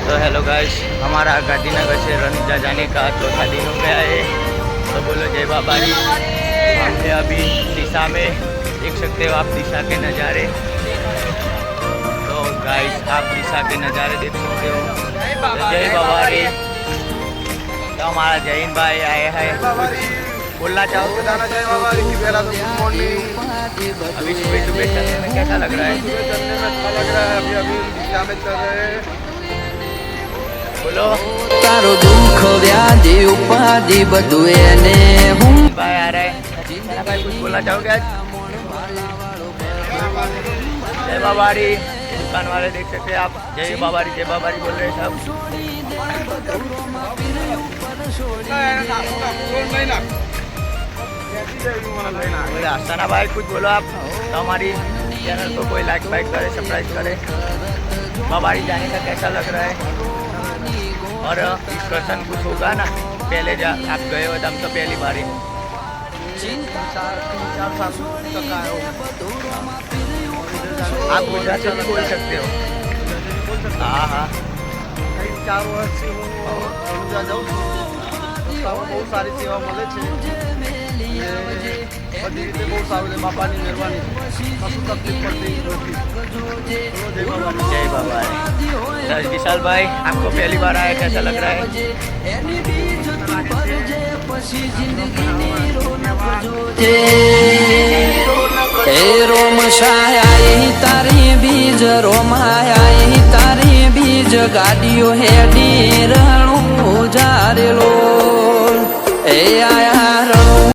तो hello guys, हमारा गांधीनगर से रनिजा जाने का चौथा दिन हो गया है। तो बोलो जय बाबा री। हम हैं अभी दिशा में, देख सकते हो आप दिशा के नज़ारे। तो गाइस आप दिशा के नज़ारे देख सकते हो। तो जय बाबा री। तो हमारा जैन भाई आए हैं, बोलना चाहो तो जाना जय बाबा री की बेला। तो गुड मॉर्निंग। अभी सुबह सुबह चलने में कैसा लग रहा है? सुबह चलने में अच्छा लग रहा है। अभी अभी दिशा में चल रहे हैं। बोलो तारो दुख व्याधि उपाधि बधु एने हूँ भाई आ रहा है। भाई कुछ बोलना चाहोगे आज? जय बाबा री। दुकान वाले देख सकते हैं आप, जय बाबा री बोल रहे हैं सब। बोले आसाना भाई कुछ बोलो आप। तो हमारी चैनल को कोई लाइक बाइक करे, सब्सक्राइब करे। बाबा री जाने का कैसा लग रहा है? और डिस्कशन कुछ होगा ना? पहले आप गए हो, हम तो पहली बार ही। 3-4 साल तक आए हो। आप गुजराती भी बोल सकते हो। हाँ हाँ, 4 વર્ષ થી હું રણુજા જાઉં છું। બહુ સારી સેવા મળે છે। બધી રીતે બહુ સારું છે। બાપાની મહેરબાની કશું તકલીફ પડતી નથી। जय बाबा री। विशाल भाई आपको पहली बार आया, कैसा लग रहा है? रोम शाही तारी बीज रोमाई तारी बीज गाड़ियों हेडी रणु जारे लो ए आया